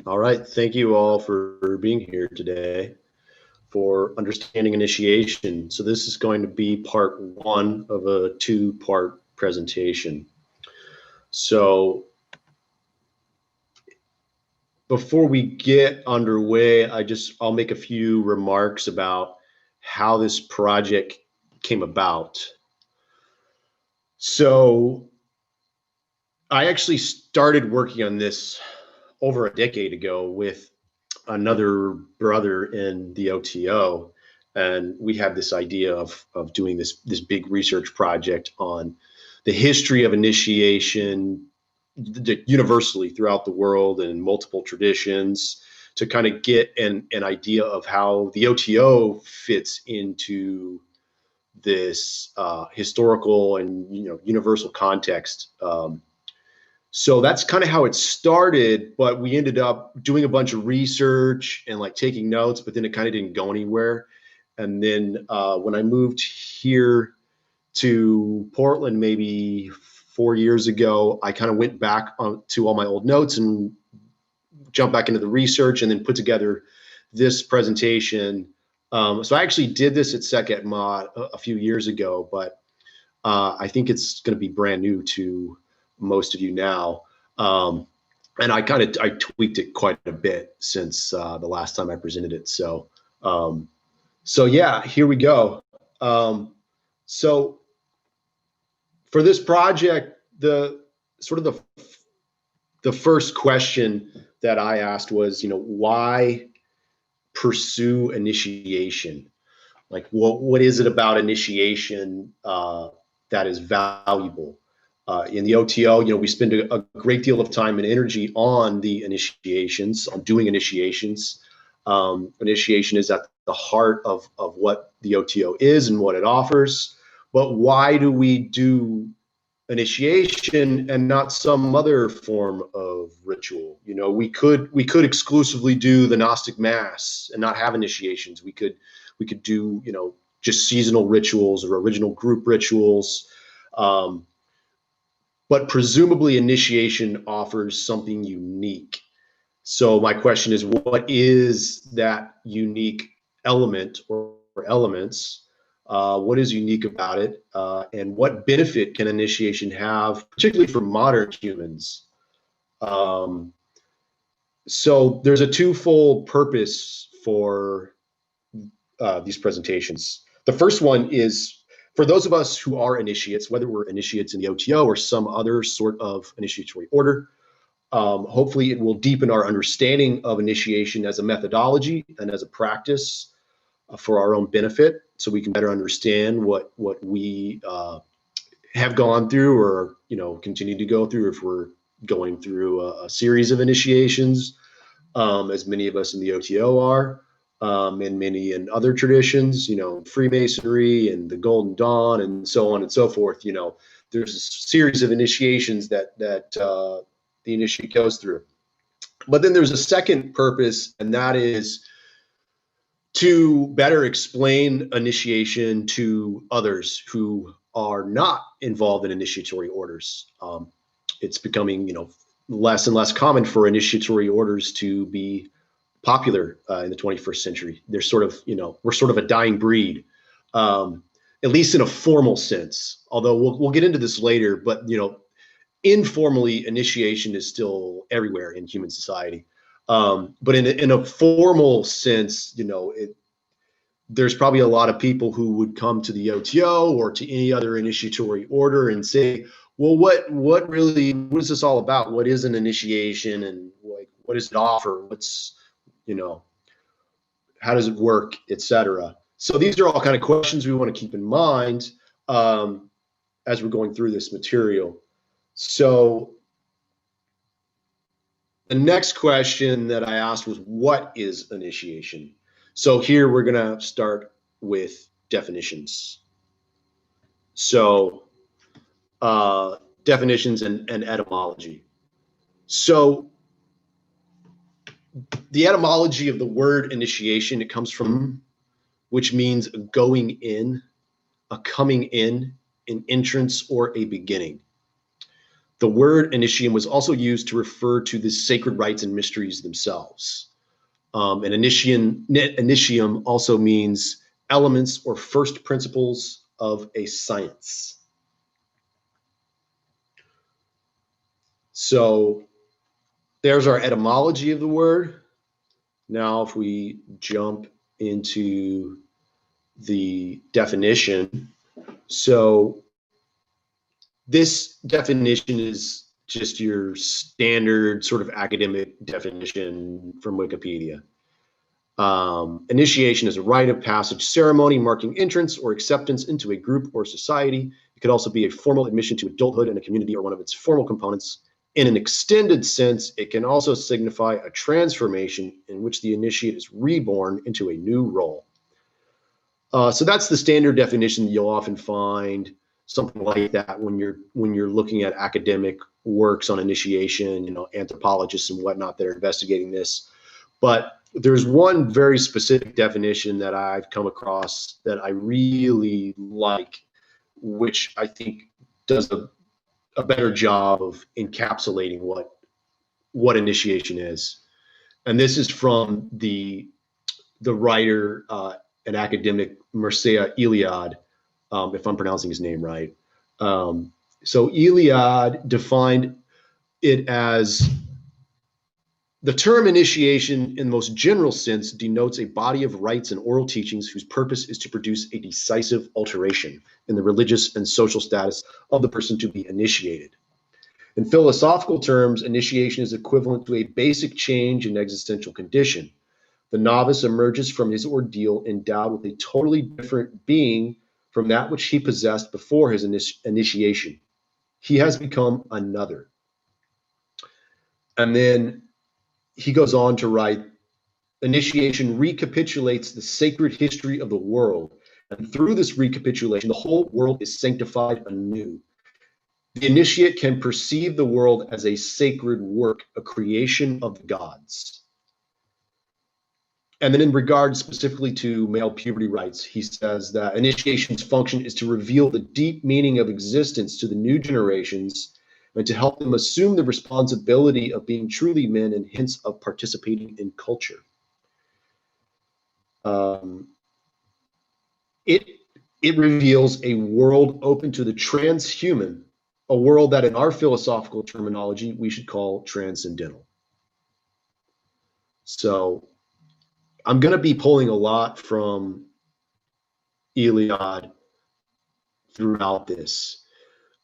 All right. Thank you all for being here today for understanding initiation. So this is going to be part one of a two-part presentation. So before we get underway, I'll make a few remarks about how this project came about. So I actually started working on this over a decade ago with another brother in the OTO, and we had this idea of doing this big research project on the history of initiation universally throughout the world and multiple traditions to kind of get an idea of how the OTO fits into this historical and universal context. So that's kind of how it started, but we ended up doing a bunch of research and like taking notes, but then it kind of didn't go anywhere. And then when I moved here to Portland, maybe 4 years ago, I kind of went back to all my old notes and jumped back into the research and then put together this presentation. So I actually did this at Sekhet-Maat a few years ago, but I think it's going to be brand new to most of you now. And I tweaked it quite a bit since the last time I presented it. So yeah, here we go. So for this project, the first question that I asked was, why pursue initiation? Like, what is it about initiation that is valuable? In the OTO, we spend a great deal of time and energy on the initiations, on doing initiations. Initiation is at the heart of what the OTO is and what it offers. But why do we do initiation and not some other form of ritual? We could exclusively do the Gnostic Mass and not have initiations. We could do just seasonal rituals or original group rituals. But presumably initiation offers something unique. So my question is, what is that unique element or elements? What is unique about it? And what benefit can initiation have, particularly for modern humans? So there's a twofold purpose for these presentations. The first one is for those of us who are initiates, whether we're initiates in the OTO or some other sort of initiatory order, hopefully it will deepen our understanding of initiation as a methodology and as a practice for our own benefit, so we can better understand what we have gone through or continue to go through if we're going through a series of initiations, as many of us in the OTO are. And many in other traditions, Freemasonry and the Golden Dawn and so on and so forth. There's a series of initiations that the initiate goes through. But then there's a second purpose, and that is to better explain initiation to others who are not involved in initiatory orders. It's becoming, less and less common for initiatory orders to be popular in the 21st century. They're sort of, we're sort of a dying breed, at least in a formal sense. Although we'll get into this later, but informally, initiation is still everywhere in human society. But in a formal sense, there's probably a lot of people who would come to the OTO or to any other initiatory order and say, well, what is this all about? What is an initiation, and what does it offer? How does it work, etc. So these are all kind of questions we want to keep in mind as we're going through this material. So the next question that I asked was, what is initiation? So here we're going to start with definitions. So definitions and etymology. So the etymology of the word initiation, it comes from, which means going in, a coming in, an entrance, or a beginning. The word initium was also used to refer to the sacred rites and mysteries themselves. And initium also means elements or first principles of a science. So there's our etymology of the word. Now, if we jump into the definition, so this definition is just your standard sort of academic definition from Wikipedia. Initiation is a rite of passage ceremony marking entrance or acceptance into a group or society. It could also be a formal admission to adulthood in a community or one of its formal components. In an extended sense, it can also signify a transformation in which the initiate is reborn into a new role. So that's the standard definition that you'll often find, something like that when you're looking at academic works on initiation, you know, anthropologists and whatnot that are investigating this. But there's one very specific definition that I've come across that I really like, which I think does a better job of encapsulating what initiation is. And this is from the writer and academic Mircea Eliade, if I'm pronouncing his name right. So Eliade defined it as the term initiation in the most general sense denotes a body of rites and oral teachings whose purpose is to produce a decisive alteration in the religious and social status of the person to be initiated. In philosophical terms, initiation is equivalent to a basic change in existential condition. The novice emerges from his ordeal endowed with a totally different being from that which he possessed before his initiation. He has become another. And then he goes on to write, initiation recapitulates the sacred history of the world. And through this recapitulation, the whole world is sanctified anew. The initiate can perceive the world as a sacred work, a creation of the gods. And then in regard specifically to male puberty rites, he says that initiation's function is to reveal the deep meaning of existence to the new generations and to help them assume the responsibility of being truly men and hence of participating in culture. It reveals a world open to the transhuman, a world that in our philosophical terminology, we should call transcendental. So I'm going to be pulling a lot from Eliade throughout this.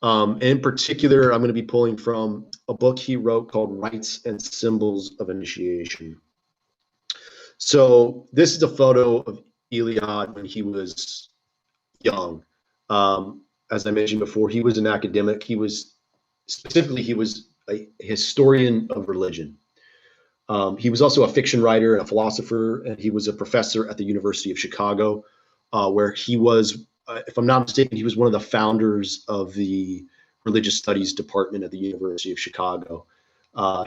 In particular, I'm going to be pulling from a book he wrote called Rites and Symbols of Initiation. So this is a photo of Eliade when he was young. As I mentioned before, he was an academic. He was a historian of religion. He was also a fiction writer and a philosopher, and he was a professor at the University of Chicago, where he was, if I'm not mistaken, he was one of the founders of the religious studies department at the University of Chicago.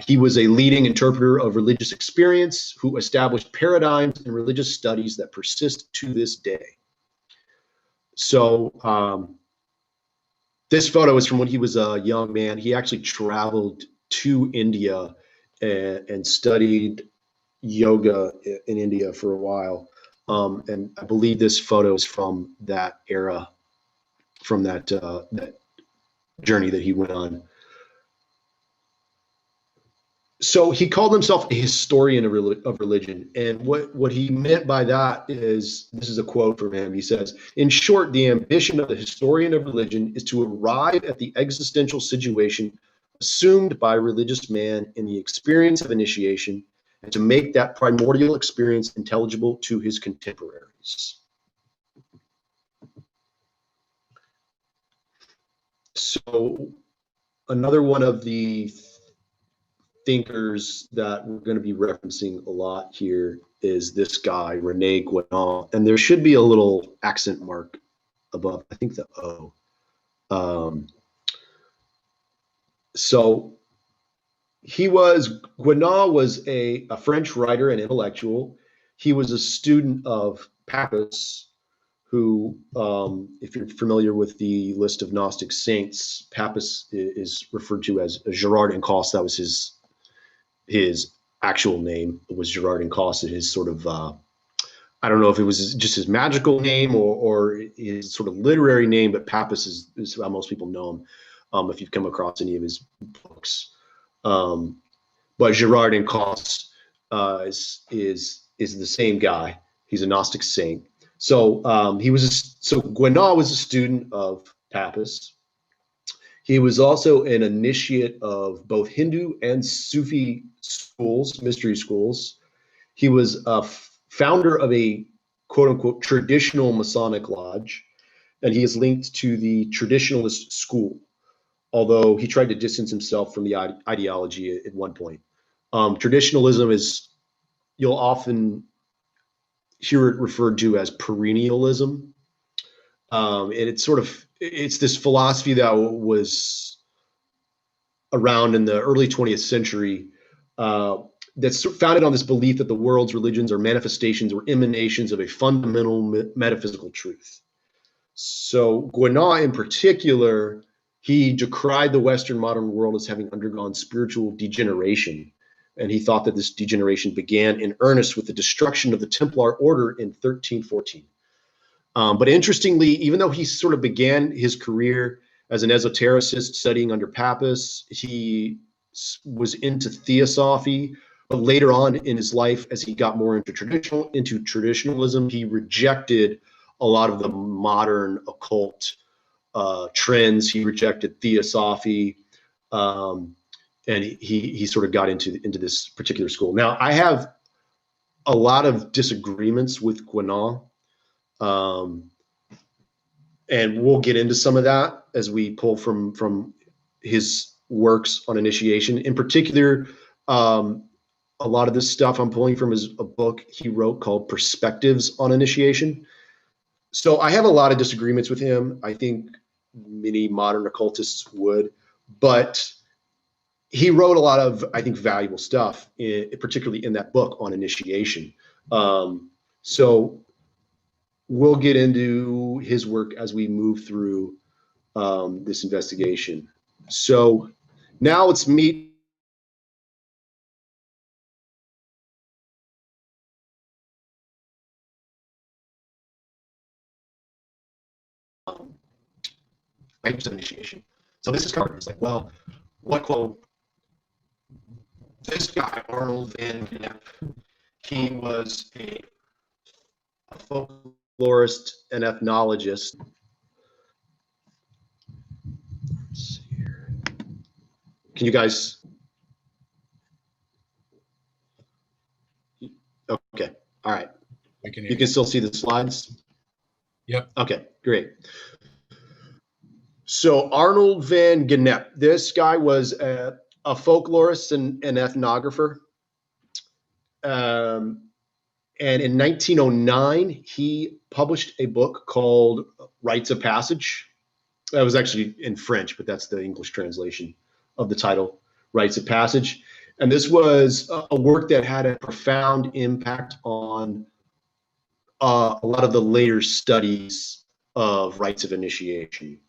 He was a leading interpreter of religious experience who established paradigms in religious studies that persist to this day. So this photo is from when he was a young man. He actually traveled to India and studied yoga in India for a while. And I believe this photo is from that era, from that journey that he went on. So he called himself a historian of religion. And what he meant by that is, this is a quote from him. He says, in short, the ambition of the historian of religion is to arrive at the existential situation assumed by religious man in the experience of initiation and to make that primordial experience intelligible to his contemporaries. So another one of the thinkers that we're going to be referencing a lot here is this guy, Rene Guénon, and there should be a little accent mark above, I think the O. So Guénon was a French writer and intellectual. He was a student of Papus, who, if you're familiar with the list of Gnostic saints, Pappus is referred to as Gerard Encausse. That was his actual name, was Gerard Encausse. His sort of, I don't know if it was just his magical name or his sort of literary name, but Pappus is how most people know him, if you've come across any of his books. But Gerard Encausse is the same guy. He's a Gnostic saint. So Guénot was a student of Pappus. He was also an initiate of both Hindu and Sufi schools, mystery schools. He was a founder of a quote unquote traditional Masonic lodge, and he is linked to the traditionalist school, although he tried to distance himself from the ideology at one point. Traditionalism is, you'll often hear it referred to as perennialism. And it's this philosophy that was around in the early 20th century, that's founded on this belief that the world's religions are manifestations or emanations of a fundamental metaphysical truth. So Guénot in particular, he decried the Western modern world as having undergone spiritual degeneration. And he thought that this degeneration began in earnest with the destruction of the Templar order in 1314. But interestingly, even though he sort of began his career as an esotericist studying under Pappus, he was into theosophy. But later on in his life, as he got more into traditionalism, he rejected a lot of the modern occult trends. He rejected theosophy, and he sort of got into this particular school. Now, I have a lot of disagreements with Guénot, and we'll get into some of that as we pull from his works on initiation. In particular, a lot of this stuff I'm pulling from is a book he wrote called Perspectives on Initiation. So I have a lot of disagreements with him. I think many modern occultists would, but he wrote a lot of, I think, valuable stuff, particularly in that book on initiation. So we'll get into his work as we move through this investigation. So now let's meet. Types of initiation. So this is covered. It's like, well, what quote? This guy, Arnold van Gennep, he was a folklorist and ethnologist. Let's see here. Can you guys? Okay. All right. You can still see the slides? Yep. Okay, great. So Arnold van Gennep, this guy was a folklorist and an ethnographer. And in 1909, he published a book called Rites of Passage. That was actually in French, but that's the English translation of the title, Rites of Passage. And this was a work that had a profound impact on a lot of the later studies of rites of initiation.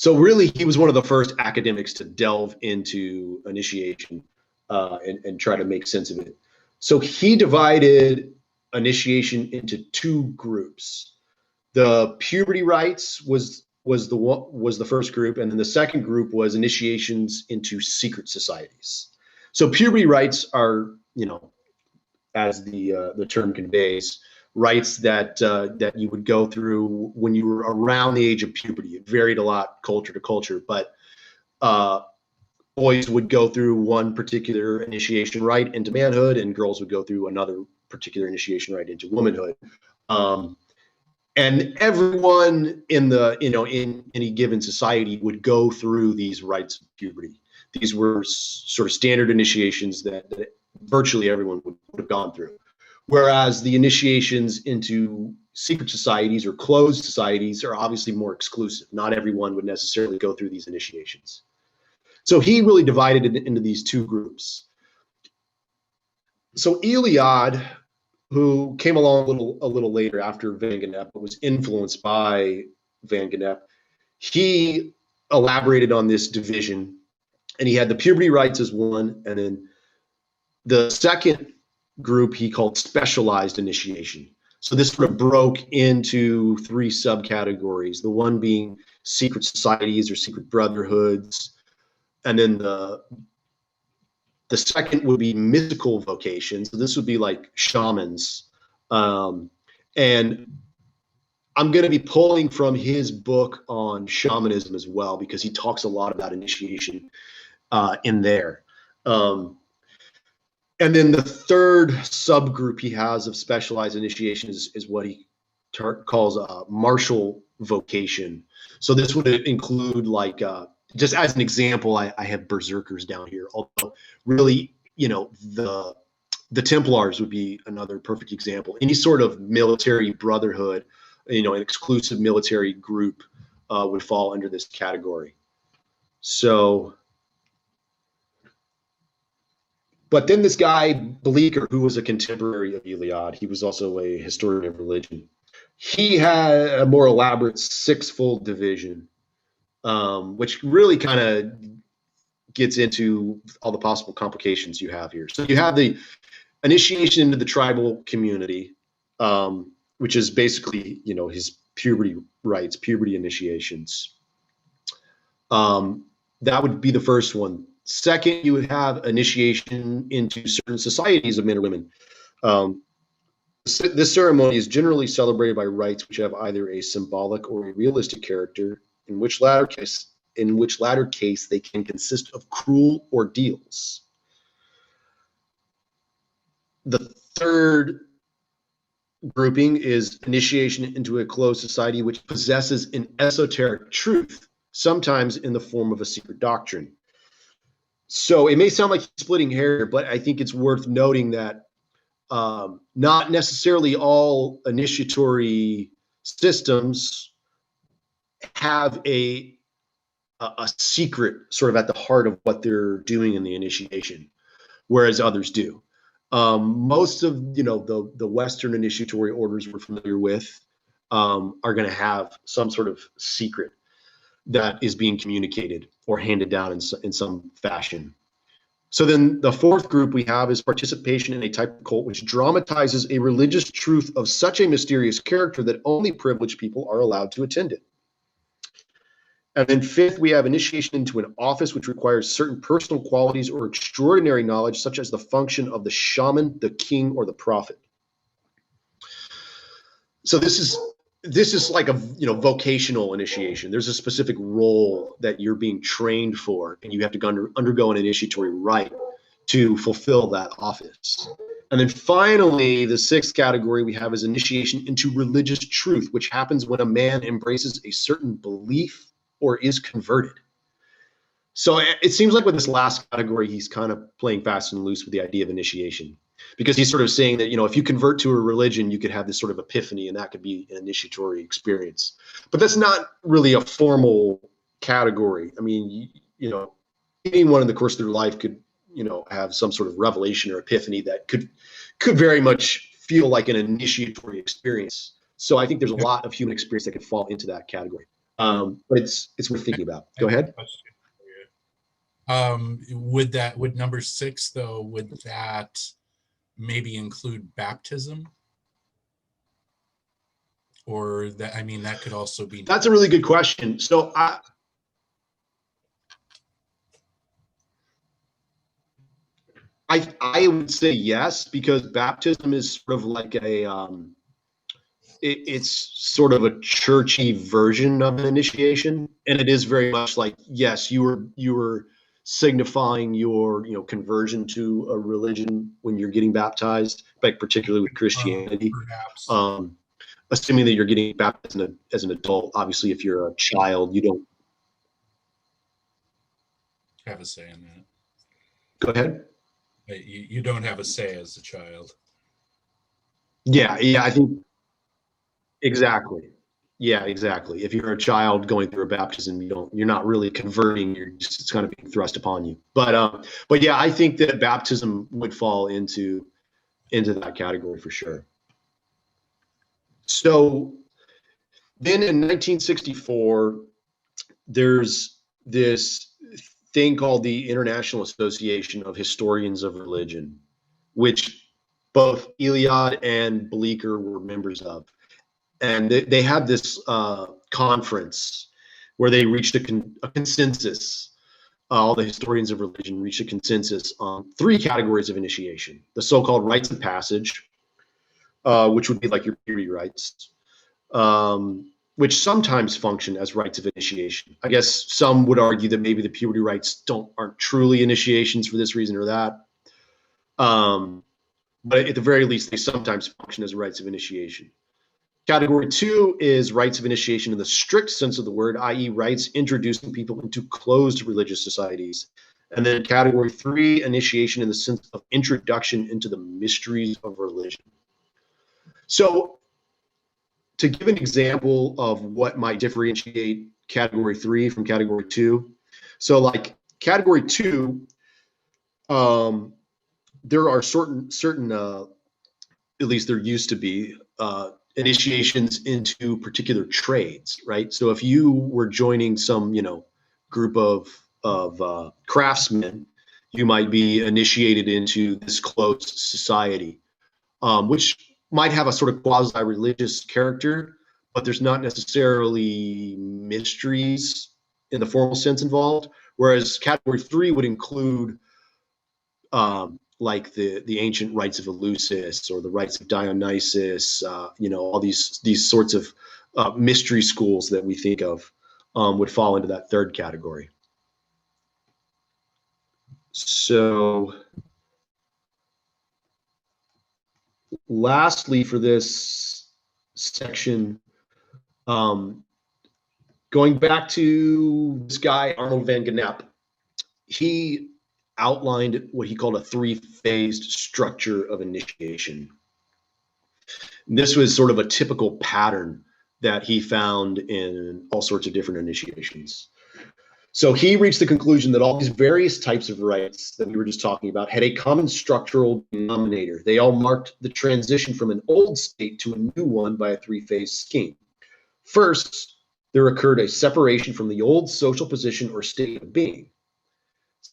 So really, he was one of the first academics to delve into initiation and try to make sense of it. So he divided initiation into two groups. The puberty rites was the first group, and then the second group was initiations into secret societies. So puberty rites are, as the term conveys, rites that you would go through when you were around the age of puberty. It varied a lot culture to culture, but boys would go through one particular initiation rite into manhood, and girls would go through another particular initiation rite into womanhood. And everyone in any given society would go through these rites of puberty. These were sort of standard initiations that virtually everyone would have gone through. Whereas the initiations into secret societies or closed societies are obviously more exclusive. Not everyone would necessarily go through these initiations. So he really divided it into these two groups. So Eliade who came along a little later after Van Gennep, but was influenced by Van Gennep. He elaborated on this division, and he had the puberty rites as one, and then the second group he called specialized initiation. So this sort of broke into three subcategories, the one being secret societies or secret brotherhoods, and then the second would be mystical vocations. So this would be like shamans. And I'm going to be pulling from his book on shamanism as well, because he talks a lot about initiation in there. And then the third subgroup he has of specialized initiation is what he calls martial vocation. So this would include, like, just as an example, I have berserkers down here. Although really, the Templars would be another perfect example. Any sort of military brotherhood, an exclusive military group would fall under this category. So, but then this guy, Bleecker, who was a contemporary of Eliade, he was also a historian of religion. He had a more elaborate six-fold division, which really kind of gets into all the possible complications you have here. So you have the initiation into the tribal community, which is basically, his puberty rites, puberty initiations. That would be the first one. Second, you would have initiation into certain societies of men or women. This ceremony is generally celebrated by rites which have either a symbolic or a realistic character, in which latter case they can consist of cruel ordeals. The third grouping is initiation into a closed society which possesses an esoteric truth, sometimes in the form of a secret doctrine. So it may sound like splitting hair, but I think it's worth noting that not necessarily all initiatory systems have a secret sort of at the heart of what they're doing in the initiation, whereas others do. Most of the Western initiatory orders we're familiar with are going to have some sort of secret that is being communicated or handed down in some fashion. So then the fourth group we have is participation in a type of cult which dramatizes a religious truth of such a mysterious character that only privileged people are allowed to attend it. And then fifth, we have initiation into an office which requires certain personal qualities or extraordinary knowledge, such as the function of the shaman, the king, or the prophet. So this is like a vocational initiation. There's a specific role that you're being trained for, and you have to undergo an initiatory rite to fulfill that office. And then finally, the sixth category we have is initiation into religious truth, which happens when a man embraces a certain belief or is converted. So it seems like with this last category, he's kind of playing fast and loose with the idea of initiation, because he's sort of saying that, if you convert to a religion, you could have this sort of epiphany, and that could be an initiatory experience. But that's not really a formal category. I mean, anyone in the course of their life could, have some sort of revelation or epiphany that could very much feel like an initiatory experience. So I think there's a lot of human experience that could fall into that category. But it's worth thinking about. Go ahead. Would number 6 though, would that maybe include baptism? Or that could also be. That's a really good question. So I would say yes, because baptism is sort of like it's sort of a churchy version of an initiation, and it is very much like, yes, you were signifying your conversion to a religion when you're getting baptized, like particularly with Christianity. Assuming that you're getting baptized as an adult. Obviously, if you're a child, you don't have a say in that. Go ahead. You don't have a say as a child. Yeah, I think exactly. Yeah, exactly. If you're a child going through a baptism, you're not really converting. It's kind of being thrust upon you. But yeah, I think that baptism would fall into into that category for sure. So then in 1964, there's this thing called the International Association of Historians of Religion, which both Eliade and Bleecker were members of. And they had this conference where they reached a consensus. All the historians of religion reached a consensus on three categories of initiation: the so-called rites of passage, which would be like your puberty rites, which sometimes function as rites of initiation. I guess some would argue that maybe the puberty rites aren't truly initiations for this reason or that. But at the very least, they sometimes function as rites of initiation. Category 2 is rites of initiation in the strict sense of the word, i.e. rites introducing people into closed religious societies. And then category 3, initiation in the sense of introduction into the mysteries of religion. So to give an example of what might differentiate category 3 from category 2. So like category 2, there are certain at least there used to be, initiations into particular trades, right? So if you were joining some, group of craftsmen, you might be initiated into this closed society, which might have a sort of quasi-religious character, but there's not necessarily mysteries in the formal sense involved. Whereas category 3 would include like the ancient rites of Eleusis or the rites of Dionysus, all these sorts of mystery schools that we think of would fall into that third category. So lastly, for this section, going back to this guy, Arnold van Gennep, he outlined what he called a three-phased structure of initiation. This was sort of a typical pattern that he found in all sorts of different initiations. So he reached the conclusion that all these various types of rites that we were just talking about had a common structural denominator. They all marked the transition from an old state to a new one by a three-phase scheme. First, there occurred a separation from the old social position or state of being.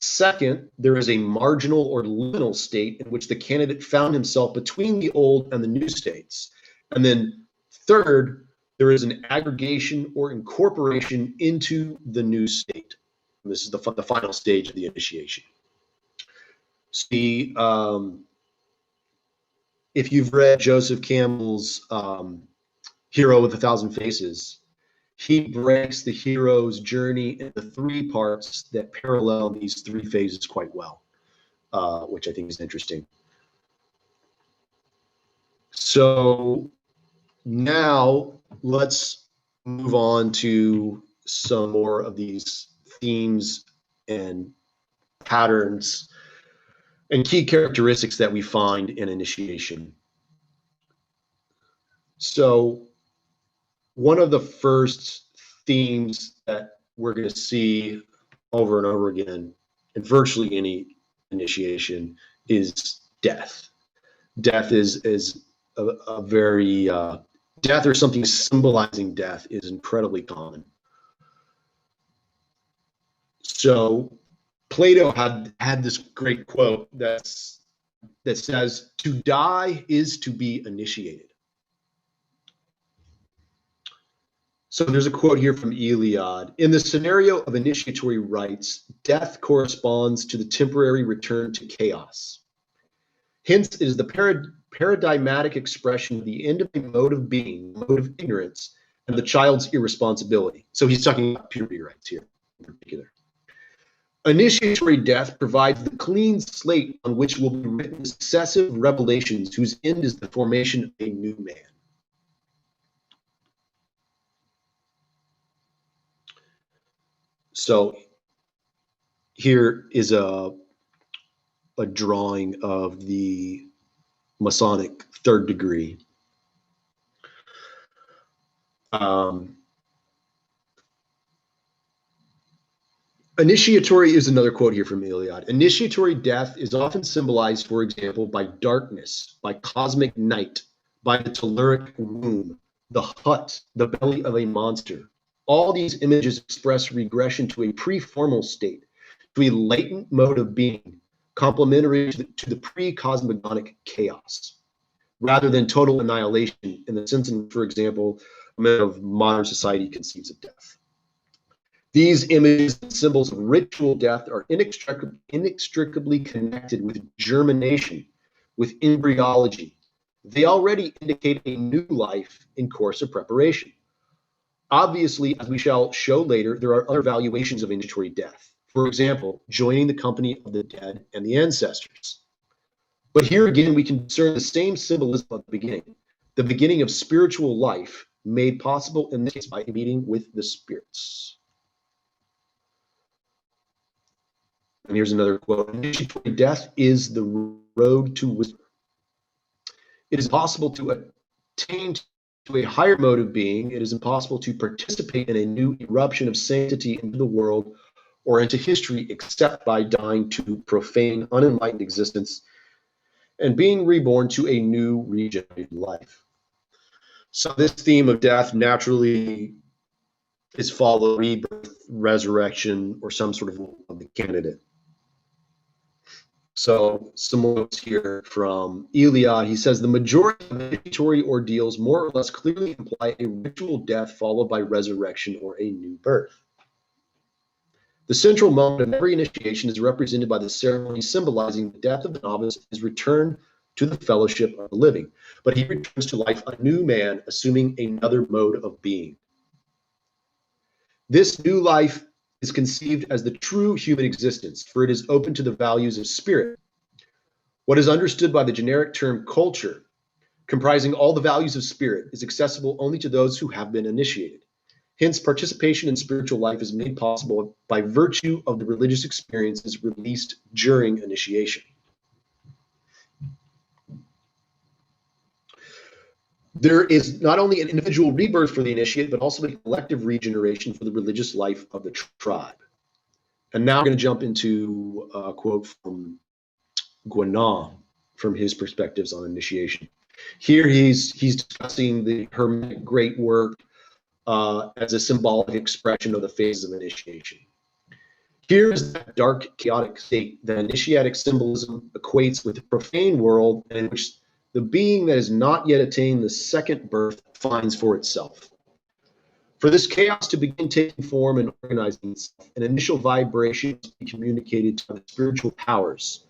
Second, there is a marginal or liminal state in which the candidate found himself between the old and the new states. And then third, there is an aggregation or incorporation into the new state. And this is the final stage of the initiation. See, if you've read Joseph Campbell's Hero with a Thousand Faces, he breaks the hero's journey into three parts that parallel these three phases quite well, which I think is interesting. So now let's move on to some more of these themes and patterns and key characteristics that we find in initiation. So one of the first themes that we're going to see over and over again in virtually any initiation is death. Death is a very death or something symbolizing death is incredibly common. So Plato had this great quote that says, "To die is to be initiated." So there's a quote here from Eliade. In the scenario of initiatory rites, death corresponds to the temporary return to chaos. Hence, it is the paradigmatic expression of the end of a mode of being, mode of ignorance, and the child's irresponsibility. So he's talking about puberty rites here in particular. Initiatory death provides the clean slate on which will be written successive revelations whose end is the formation of a new man. So here is a drawing of the Masonic third degree. Initiatory is another quote here from Iliad. Initiatory death is often symbolized, for example, by darkness, by cosmic night, by the telluric womb, the hut, the belly of a monster. All these images express regression to a pre-formal state, to a latent mode of being, complementary to the pre-cosmogonic chaos, rather than total annihilation in the sense in which, for example, a man of modern society conceives of death. These images and symbols of ritual death are inextricably connected with germination, with embryology. They already indicate a new life in course of preparation. Obviously, as we shall show later, there are other valuations of initiatory death. For example, joining the company of the dead and the ancestors. But here again, we can discern the same symbolism of the beginning of spiritual life, made possible in this case by meeting with the spirits. And here's another quote. Initiatory death is the road to wisdom. It is impossible to attain to a higher mode of being. It is impossible to participate in a new eruption of sanctity into the world or into history except by dying to profane, unenlightened existence and being reborn to a new regenerated life. So this theme of death naturally is followed rebirth, resurrection, or some sort of the candidate. So some notes here from Iliad. He says the majority of initiatory ordeals more or less clearly imply a ritual death followed by resurrection or a new birth. The central moment of every initiation is represented by the ceremony symbolizing the death of the novice and his return to the fellowship of the living. But he returns to life a new man, assuming another mode of being. This new life is conceived as the true human existence, for it is open to the values of spirit. What is understood by the generic term culture, comprising all the values of spirit, is accessible only to those who have been initiated. Hence, participation in spiritual life is made possible by virtue of the religious experiences released during initiation. There is not only an individual rebirth for the initiate, but also a collective regeneration for the religious life of the tribe. And now we're going to jump into a quote from Guénon from his perspectives on initiation. Here he's discussing the Hermetic great work as a symbolic expression of the phases of initiation. Here is that dark, chaotic state that initiatic symbolism equates with the profane world, and in which the being that has not yet attained the second birth finds for itself. For this chaos to begin taking form and organizing itself, an initial vibration must be communicated to the spiritual powers,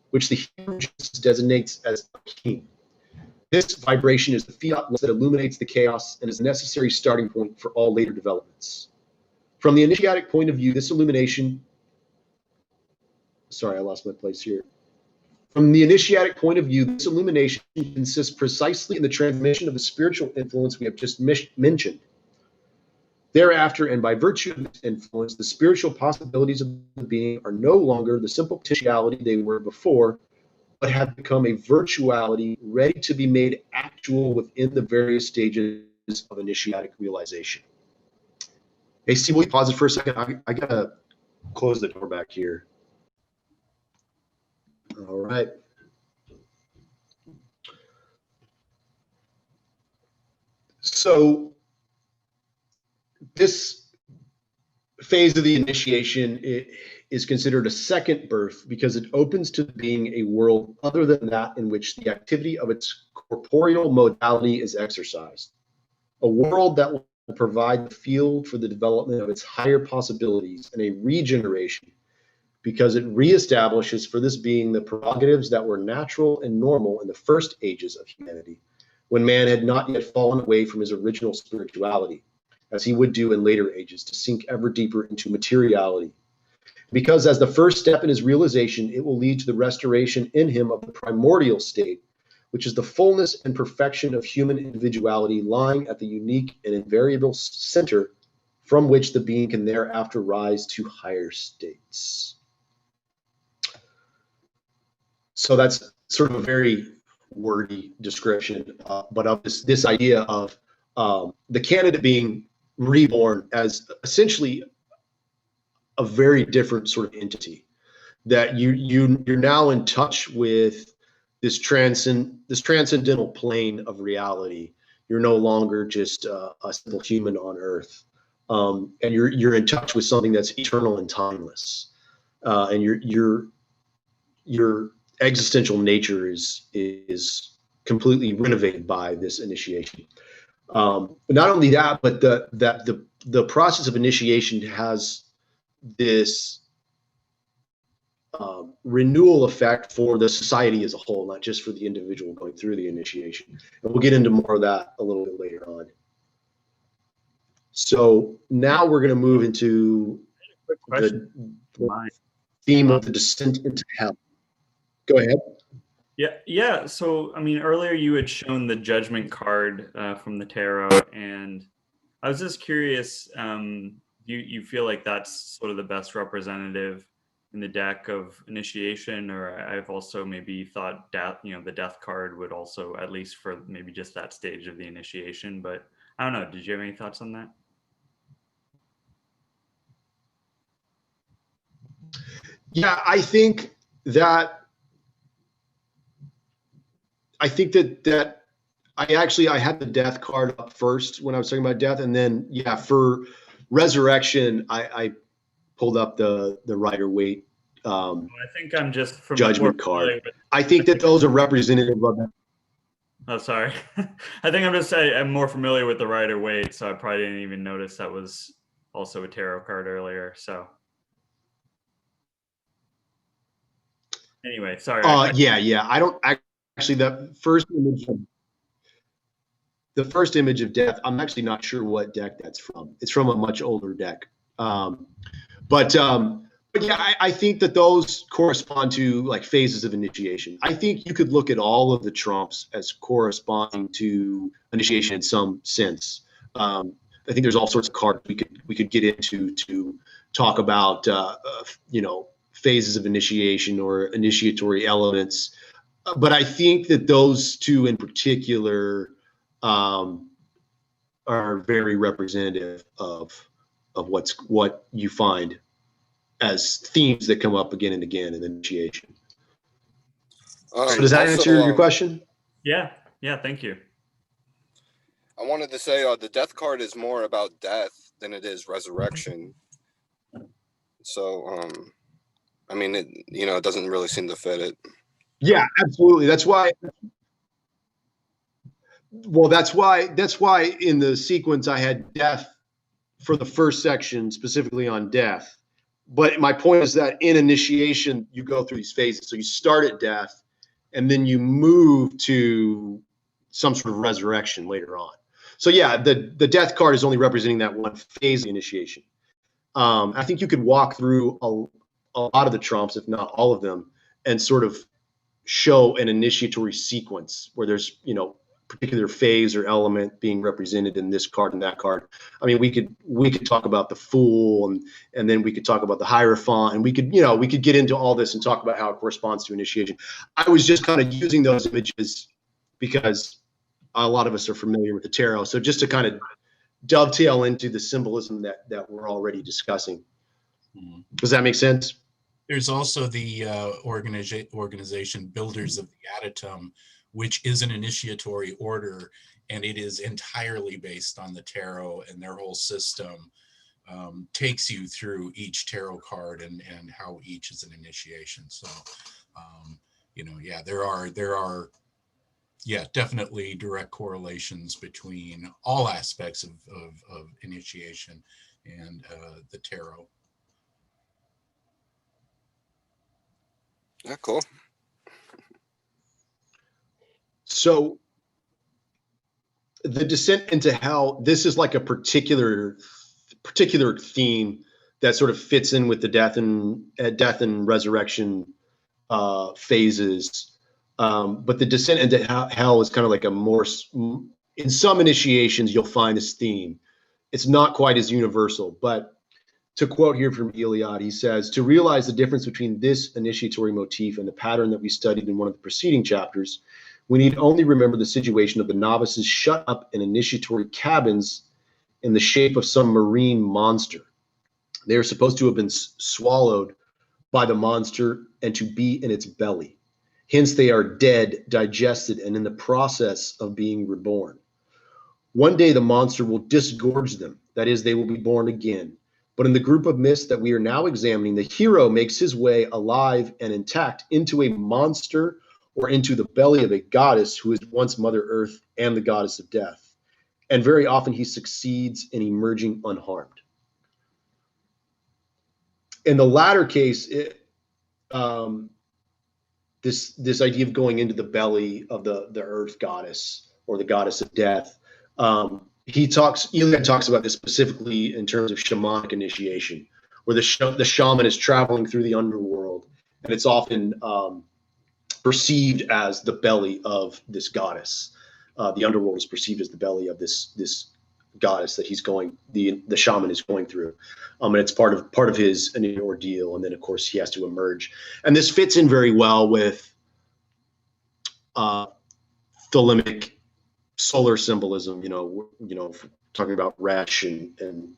which the Hebrew designates as Akim. This vibration is the fiat that illuminates the chaos and is a necessary starting point for all later developments. From the initiatic point of view, this illumination, sorry, I lost my place here. From the initiatic point of view, this illumination consists precisely in the transmission of the spiritual influence we have just mentioned. Thereafter, and by virtue of this influence, the spiritual possibilities of the being are no longer the simple potentiality they were before, but have become a virtuality ready to be made actual within the various stages of initiatic realization. Hey, Steve, will you pause it for a second? I gotta close the door back here. All right. So this phase of the initiation is considered a second birth because it opens to being a world other than that in which the activity of its corporeal modality is exercised. A world that will provide the field for the development of its higher possibilities and a regeneration because it reestablishes for this being the prerogatives that were natural and normal in the first ages of humanity, when man had not yet fallen away from his original spirituality, as he would do in later ages, to sink ever deeper into materiality. Because as the first step in his realization, it will lead to the restoration in him of the primordial state, which is the fullness and perfection of human individuality lying at the unique and invariable center from which the being can thereafter rise to higher states. So that's sort of a very wordy description, but of this idea of the candidate being reborn as essentially a very different sort of entity, that you're now in touch with this transcendental plane of reality. You're no longer just a simple human on earth, and you're in touch with something that's eternal and timeless, and your existential nature is completely renovated by this initiation. Not only that, but the process of initiation has this renewal effect for the society as a whole, not just for the individual going through the initiation. And we'll get into more of that a little bit later on. So now we're going to move into the theme of the descent into hell. Go ahead. Yeah. So, I mean, earlier you had shown the judgment card from the tarot, and I was just curious, you feel like that's sort of the best representative in the deck of initiation? Or I've also maybe thought death, the death card would also, at least for maybe just that stage of the initiation, but I don't know. Did you have any thoughts on that? Yeah, I think that I had the death card up first when I was talking about death, and then for resurrection, I pulled up the Rider-Waite. I think I'm just judgment card. I think that those are representative of that. Oh, sorry. I think I'm more familiar with the Rider-Waite, so I probably didn't even notice that was also a tarot card earlier. So anyway, sorry. Yeah. I don't actually, the first image of death, I'm actually not sure what deck that's from. It's from a much older deck. But yeah, I think that those correspond to like phases of initiation. I think you could look at all of the trumps as corresponding to initiation in some sense. I think there's all sorts of cards we could get into to talk about phases of initiation or initiatory elements. But I think that those two in particular are very representative of what you find as themes that come up again and again in initiation. So does that answer your question? Yeah, thank you. I wanted to say the death card is more about death than it is resurrection. So, I mean, it doesn't really seem to fit it. Yeah, absolutely. That's why in the sequence I had death for the first section specifically on death. But my point is that in initiation, you go through these phases. So you start at death, and then you move to some sort of resurrection later on. So yeah, the death card is only representing that one phase of initiation. I think you could walk through a lot of the trumps, if not all of them, and sort of show an initiatory sequence where there's particular phase or element being represented in this card and that card. I mean, we could talk about the Fool, and then we could talk about the Hierophant, and we could get into all this and talk about how it corresponds to initiation. I was just kind of using those images because a lot of us are familiar with the tarot. So just to kind of dovetail into the symbolism that we're already discussing. Does that make sense? There's also the organization Builders of the Adytum, which is an initiatory order, and it is entirely based on the tarot, and their whole system takes you through each tarot card and how each is an initiation. So, there are definitely direct correlations between all aspects of initiation and the tarot. Yeah, cool. So the descent into hell, this is like a particular theme that sort of fits in with the death and resurrection phases. But the descent into hell is kind of like a more, in some initiations, you'll find this theme. It's not quite as universal, but to quote here from Iliad, he says, to realize the difference between this initiatory motif and the pattern that we studied in one of the preceding chapters, we need only remember the situation of the novices shut up in initiatory cabins in the shape of some marine monster. They are supposed to have been swallowed by the monster and to be in its belly. Hence, they are dead, digested, and in the process of being reborn. One day, the monster will disgorge them. That is, they will be born again. But in the group of myths that we are now examining, the hero makes his way alive and intact into a monster or into the belly of a goddess who is once Mother Earth and the goddess of death. And very often he succeeds in emerging unharmed. In the latter case, this idea of going into the belly of the earth goddess or the goddess of death, Eliad talks about this specifically in terms of shamanic initiation, where the shaman is traveling through the underworld, and it's often perceived as the belly of this goddess. The underworld is perceived as the belly of this goddess that the shaman is going through, and it's part of his ordeal. And then of course he has to emerge, and this fits in very well with Thelemic solar symbolism. Talking about Resh and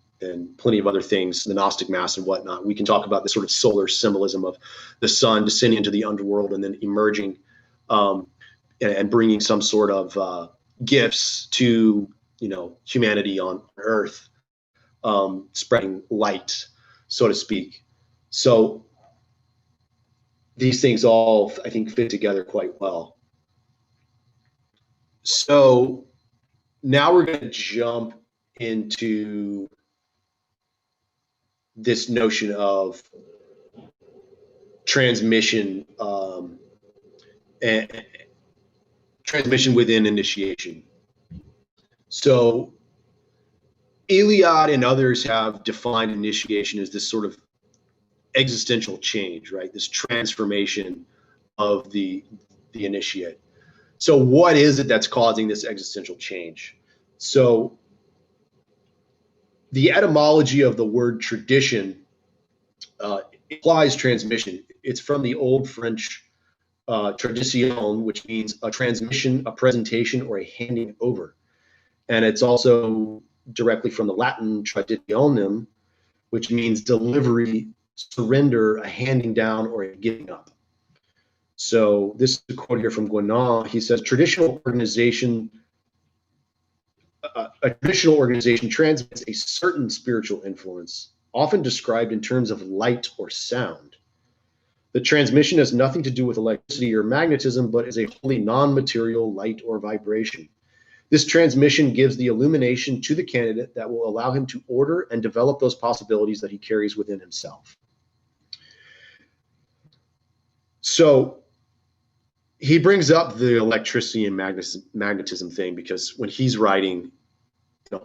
plenty of other things, the Gnostic Mass and whatnot. We can talk about the sort of solar symbolism of the sun descending into the underworld and then emerging and bringing some sort of gifts to humanity on Earth, spreading light, so to speak. So these things all, I think, fit together quite well. So now we're going to jump into this notion of transmission and transmission within initiation. So Eliad and others have defined initiation as this sort of existential change, right? This transformation of the initiate. So what is it that's causing this existential change? So the etymology of the word tradition implies transmission. It's from the Old French tradition, which means a transmission, a presentation, or a handing over. And it's also directly from the Latin traditionem, which means delivery, surrender, a handing down, or a giving up. So this is a quote here from Guénon. He says, a traditional organization transmits a certain spiritual influence, often described in terms of light or sound. The transmission has nothing to do with electricity or magnetism, but is a wholly non-material light or vibration. This transmission gives the illumination to the candidate that will allow him to order and develop those possibilities that he carries within himself. So he brings up the electricity and magnetism thing because when he's writing,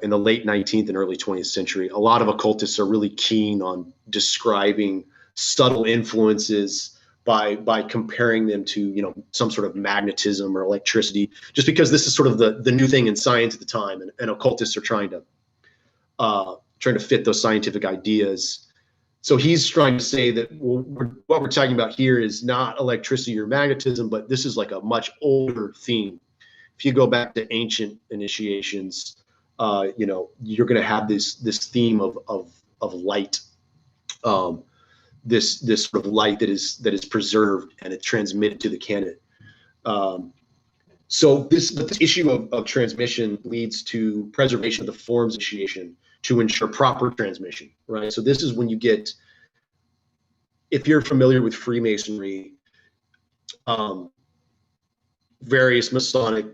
in the late 19th and early 20th century, a lot of occultists are really keen on describing subtle influences by comparing them to some sort of magnetism or electricity, just because this is sort of the new thing in science at the time, and occultists are trying to fit those scientific ideas. So he's trying to say that what we're talking about here is not electricity or magnetism, but this is like a much older theme. If you go back to ancient initiations, you're going to have this theme of light. This sort of light that is preserved and it's transmitted to the candidate. So this issue of transmission leads to preservation of the forms initiation to ensure proper transmission, right? So this is when you get, if you're familiar with Freemasonry, various Masonic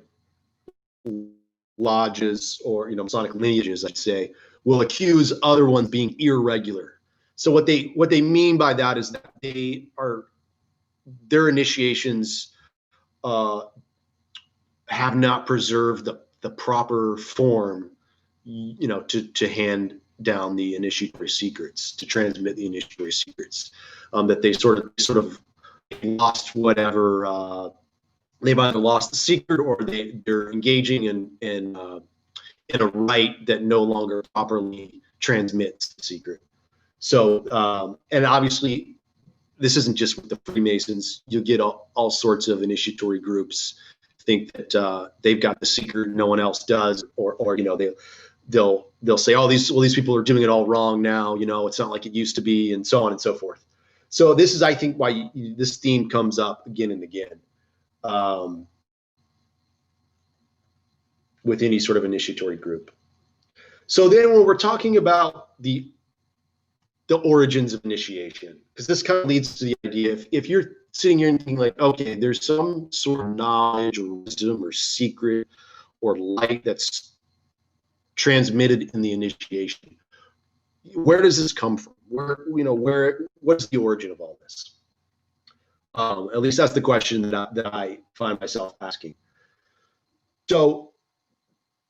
lodges or Masonic lineages, I'd say, will accuse other ones being irregular. So what they mean by that is that their initiations have not preserved the proper form, to hand down the initiatory secrets, to transmit the initiatory secrets. That they sort of lost whatever. They've either lost the secret or they're engaging in a rite that no longer properly transmits the secret. So, and obviously, this isn't just with the Freemasons. You'll get all sorts of initiatory groups think that they've got the secret no one else does, or they'll say, oh, these people are doing it all wrong now. It's not like it used to be, and so on and so forth. So this is, I think, why this theme comes up again and again with any sort of initiatory group. So then when we're talking about the origins of initiation, because this kind of leads to the idea, if you're sitting here and thinking like, okay, there's some sort of knowledge or wisdom or secret or light that's transmitted in the initiation, where does this come from? What's the origin of all this? At least that's the question that I find myself asking. So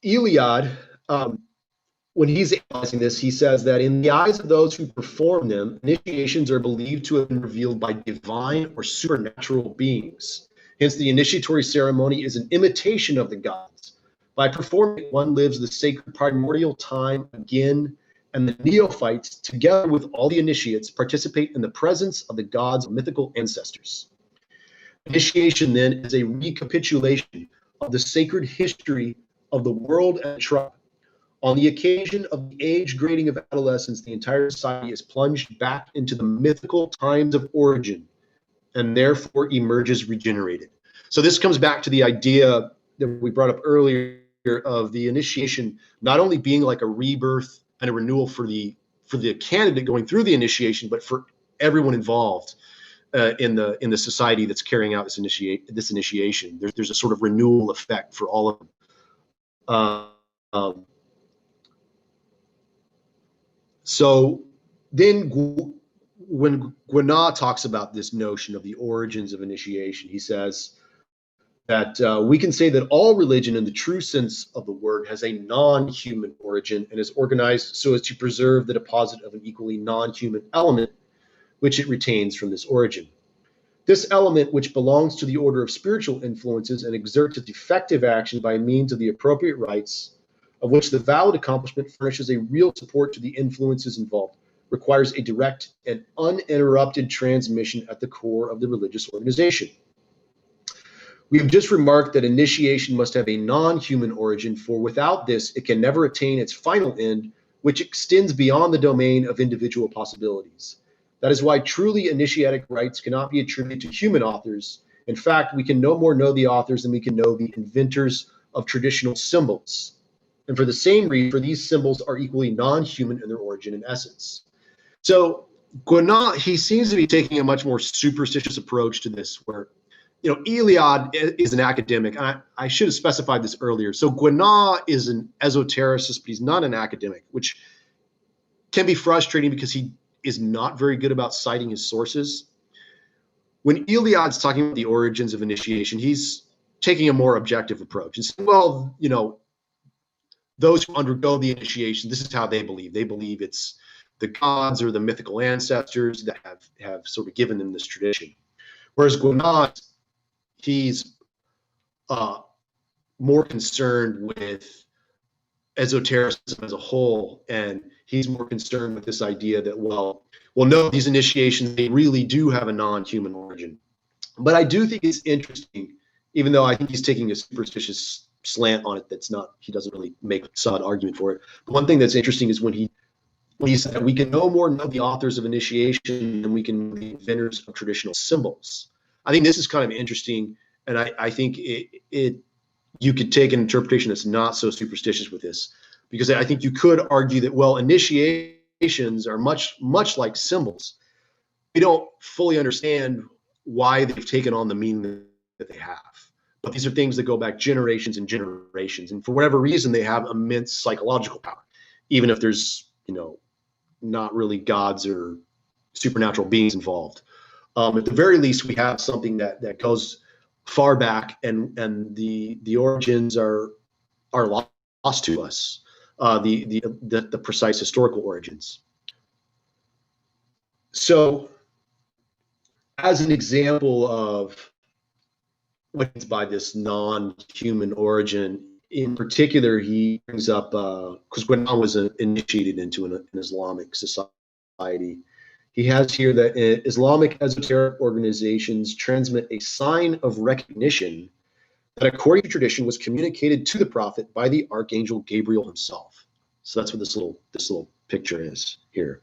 Iliad, when he's analyzing this, he says that in the eyes of those who perform them, initiations are believed to have been revealed by divine or supernatural beings. Hence, the initiatory ceremony is an imitation of the gods. By performing it, one lives the sacred primordial time again, and the neophytes, together with all the initiates, participate in the presence of the gods' mythical ancestors. Initiation, then, is a recapitulation of the sacred history of the world and the tribe. On the occasion of the age grading of adolescence, the entire society is plunged back into the mythical times of origin and therefore emerges regenerated. So this comes back to the idea that we brought up earlier of the initiation not only being like a rebirth and a renewal for the candidate going through the initiation, but for everyone involved in the society that's carrying out this initiation. There's a sort of renewal effect for all of them. So then when Guénot talks about this notion of the origins of initiation, he says that we can say that all religion in the true sense of the word has a non-human origin and is organized so as to preserve the deposit of an equally non-human element which it retains from this origin. This element, which belongs to the order of spiritual influences and exerts its effective action by means of the appropriate rites, of which the valid accomplishment furnishes a real support to the influences involved, requires a direct and uninterrupted transmission at the core of the religious organization. We have just remarked that initiation must have a non-human origin, for without this, it can never attain its final end, which extends beyond the domain of individual possibilities. That is why truly initiatic rites cannot be attributed to human authors. In fact, we can no more know the authors than we can know the inventors of traditional symbols. And for the same reason, for these symbols are equally non-human in their origin and essence. So Guénot, he seems to be taking a much more superstitious approach to this, where, Iliad is an academic. I should have specified this earlier. So Guénot is an esotericist, but he's not an academic, which can be frustrating because he is not very good about citing his sources. When Iliad's talking about the origins of initiation, he's taking a more objective approach and saying, well, those who undergo the initiation, this is how they believe. They believe it's the gods or the mythical ancestors that have sort of given them this tradition. Whereas Guénot, he's more concerned with esotericism as a whole, and he's more concerned with this idea that, well, no, these initiations, they really do have a non-human origin. But I do think it's interesting, even though I think he's taking a superstitious slant on it he doesn't really make a solid argument for it. But one thing that's interesting is when he said we can no more know the authors of initiation than we can know the inventors of traditional symbols. I think this is kind of interesting, and I think you could take an interpretation that's not so superstitious with this, because I think you could argue that, well, initiations are much like symbols. We don't fully understand why they've taken on the meaning that they have. But these are things that go back generations and generations. And for whatever reason, they have immense psychological power, even if there's, not really gods or supernatural beings involved. At the very least, we have something that goes far back, and the origins are lost to us, the precise historical origins. So as an example of what means by this non-human origin, in particular, he brings up, because Guénot was initiated into an Islamic society, he has here that Islamic esoteric organizations transmit a sign of recognition that, according to tradition, was communicated to the prophet by the archangel Gabriel himself. So that's what this little picture is here.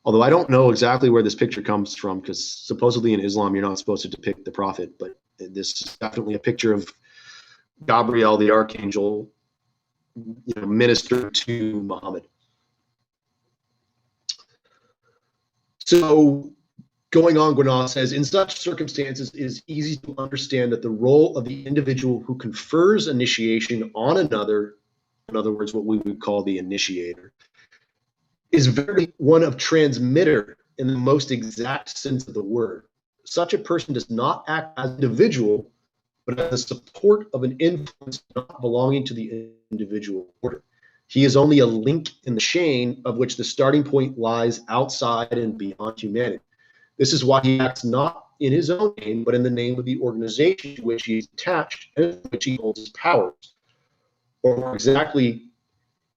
Although I don't know exactly where this picture comes from, because supposedly in Islam you're not supposed to depict the prophet, but this is definitely a picture of Gabriel the archangel, minister to Muhammad. So going on, Gwenaw says, in such circumstances, it is easy to understand that the role of the individual who confers initiation on another, in other words, what we would call the initiator, is very one of transmitter in the most exact sense of the word. Such a person does not act as an individual, but as the support of an influence not belonging to the individual order. He is only a link in the chain of which the starting point lies outside and beyond humanity. This is why he acts not in his own name, but in the name of the organization to which he is attached and which he holds his powers, or more exactly,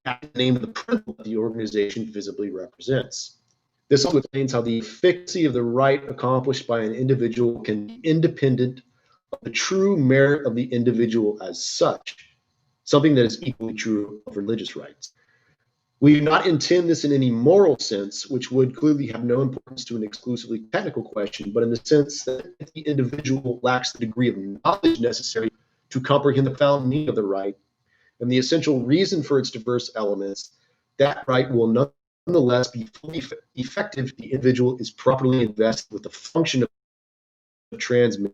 at the name of the principle that the organization visibly represents. This also explains how the efficacy of the rite accomplished by an individual can be independent of the true merit of the individual as such, something that is equally true of religious rites. We do not intend this in any moral sense, which would clearly have no importance to an exclusively technical question, but in the sense that if the individual lacks the degree of knowledge necessary to comprehend the profound meaning of the rite and the essential reason for its diverse elements, that rite will nonetheless be fully effective if the individual is properly invested with the function of transmission,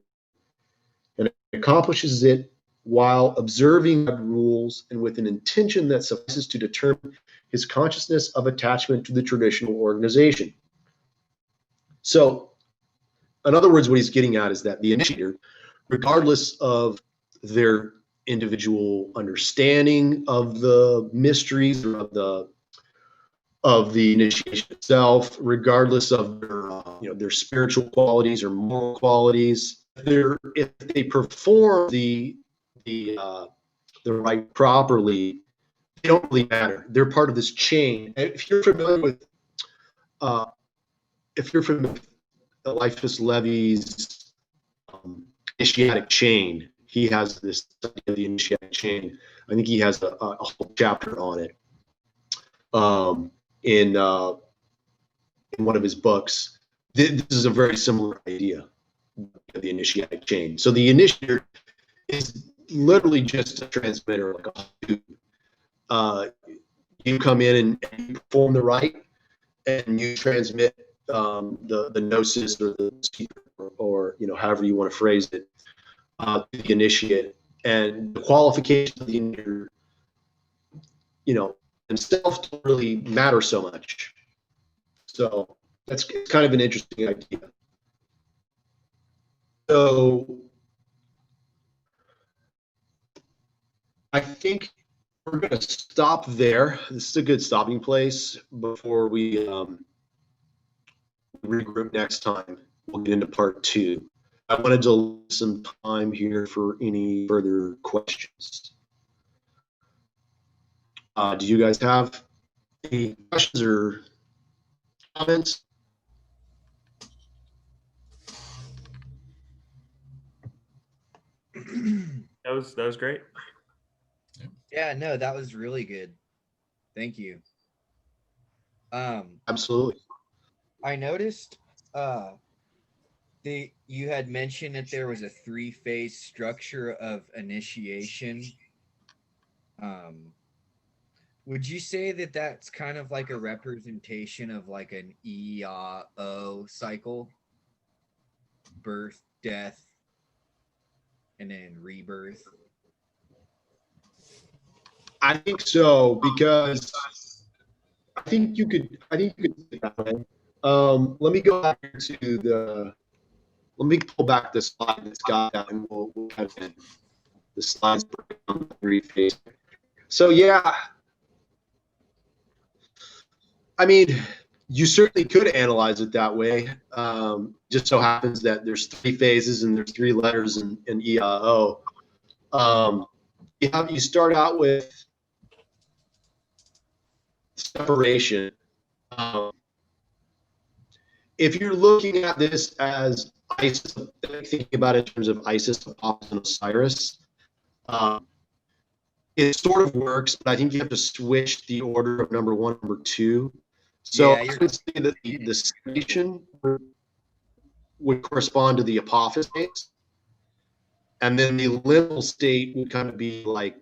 and accomplishes it while observing rules and with an intention that suffices to determine his consciousness of attachment to the traditional organization. So, in other words, what he's getting at is that the initiator, regardless of their individual understanding of the mysteries or of the initiation itself, regardless of their spiritual qualities or moral qualities, if they perform the rite properly, they don't really matter. They're part of this chain. And if you're familiar with Eliphas Levi's initiatic chain, he has this idea of the initiatic chain. I think he has a whole chapter on it in one of his books. This is a very similar idea of the initiatic chain. So the initiator is literally just a transmitter, like a tube. You come in and you perform the rite, and you transmit the gnosis or the secret, or however you want to phrase it, to the initiate. And the qualification of the initiator, themselves don't really matter so much. So it's kind of an interesting idea. So I think we're going to stop there. This is a good stopping place before we regroup next time. We'll get into part 2. I wanted to leave some time here for any further questions. Do you guys have any questions or comments? That was great. Yeah, no, that was really good. Thank you. Absolutely. I noticed you had mentioned that there was a 3-phase structure of initiation. Would you say that that's kind of like a representation of like an EAO cycle? Birth, death, and then rebirth? I think so, because I think you could say that way. Let me go back to let me pull back the slide that's got that, and we'll kind of the slides on the 3-phase. So yeah, I mean, you certainly could analyze it that way. Just so happens that there's 3 phases and there's 3 letters in EAO. You start out with separation. If you're looking at this as Isis, thinking about it in terms of Isis, Apollo, and Osiris, It sort of works, but I think you have to switch the order of number 1, number 2. So Yeah, I you're would say that the summation would correspond to the apophis, and then the liminal state would kind of be like,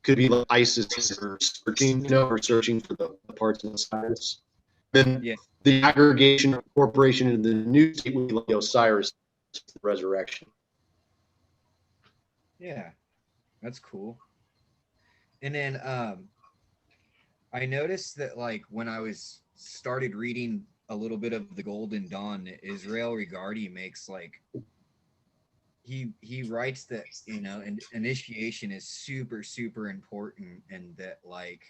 could be like Isis or searching, or searching for the parts of Osiris. Then yeah. the aggregation or incorporation into the new state would be like Osiris, resurrection. Yeah, that's cool. And then I noticed that like when I was started reading a little bit of the Golden Dawn, Israel Regardi makes like he writes that, and initiation is super, super important, and that like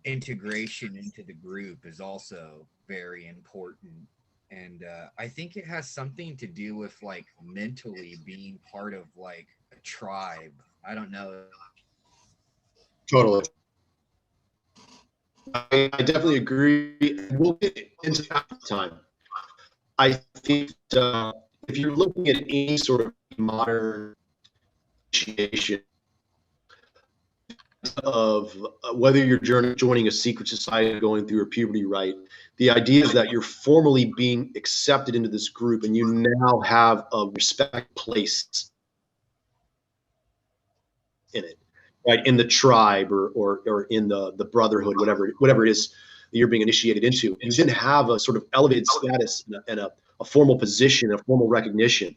integration into the group is also very important. And I think it has something to do with like mentally being part of like a tribe. I don't know. Totally. I definitely agree. We'll get into that time. I think if you're looking at any sort of modern initiation of whether you're joining a secret society, going through a puberty rite, the idea is that you're formally being accepted into this group, and you now have a respect place in it, right? In the tribe or in the brotherhood, whatever it is that you're being initiated into. You then have a sort of elevated status and a formal position, a formal recognition.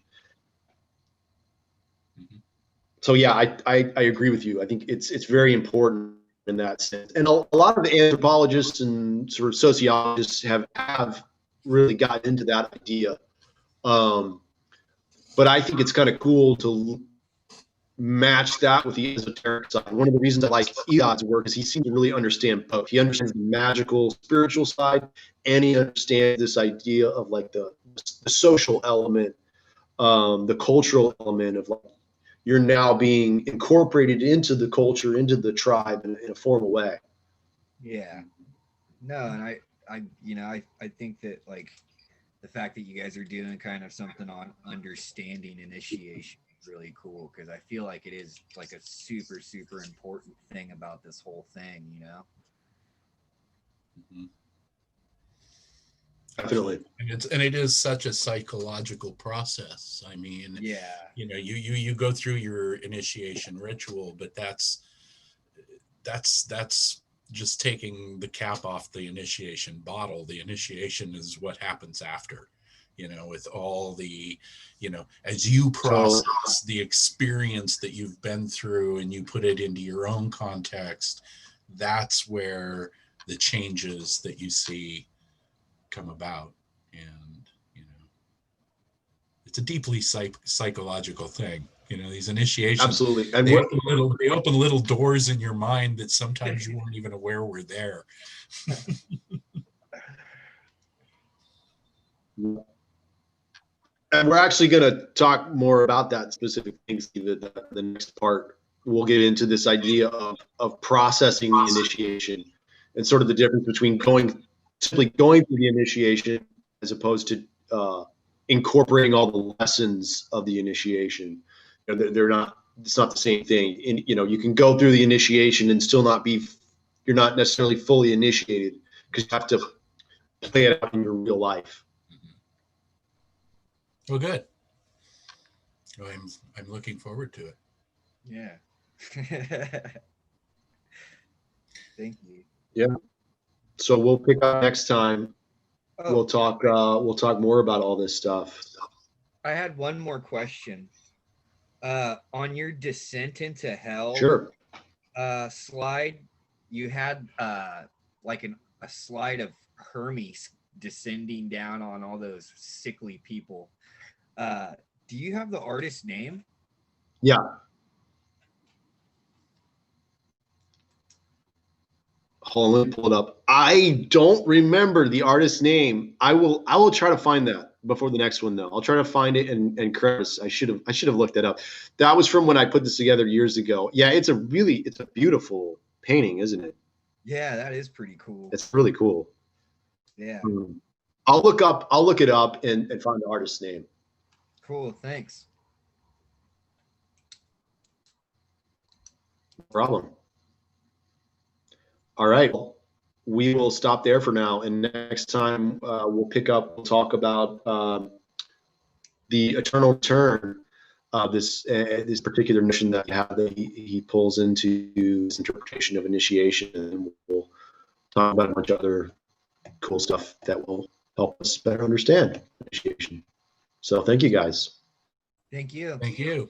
So yeah, I agree with you. I think it's very important in that sense. And a lot of the anthropologists and sort of sociologists have really gotten into that idea. But I think it's kind of cool to match that with the esoteric side. One of the reasons I like Eod's work is he seems to really understand both. He understands the magical, spiritual side, and he understands this idea of like the social element, the cultural element of like, you're now being incorporated into the culture, into the tribe in a formal way. Yeah. No, and I think that like the fact that you guys are doing kind of something on understanding initiation is really cool, because I feel like it is like a super, super important thing about this whole thing. Definitely. And it is such a psychological process. I mean, Yeah. You go through your initiation ritual, but that's just taking the cap off the initiation bottle. The initiation is what happens after, with all the, as you process the experience that you've been through and you put it into your own context, that's where the changes that you see come about. And it's a deeply psychological thing. These initiations, Absolutely. And they open little doors in your mind that sometimes you weren't even aware were there. And we're actually going to talk more about that specific thing, Steve. The next part, we'll get into this idea of processing the initiation and sort of the difference between simply going through the initiation as opposed to incorporating all the lessons of the initiation. They're not. It's not the same thing. And you can go through the initiation and still not be. You're not necessarily fully initiated because you have to play it out in your real life. Oh, good. Well, I'm looking forward to it. Yeah. Thank you. Yeah. So we'll pick up next time. Oh, We'll talk more about all this stuff. I had one more question. On your descent into hell, Sure. slide, you had like a slide of Hermes descending down on all those sickly people. Do you have the artist's name? Yeah. Hold on, let me pull it up. I don't remember the artist's name. I will try to find that before the next one, though. I'll try to find it and correct. I should have looked that up. That was from when I put this together years ago. Yeah, it's a beautiful painting, isn't it? Yeah, that is pretty cool. It's really cool. Yeah. I'll look it up and find the artist's name. Cool, thanks. No problem. All right. We will stop there for now. And next time we'll we'll talk about the eternal return of this particular notion that he pulls into his interpretation of initiation. And we'll talk about a bunch of other cool stuff that will help us better understand initiation. So thank you guys. Thank you. Thank you.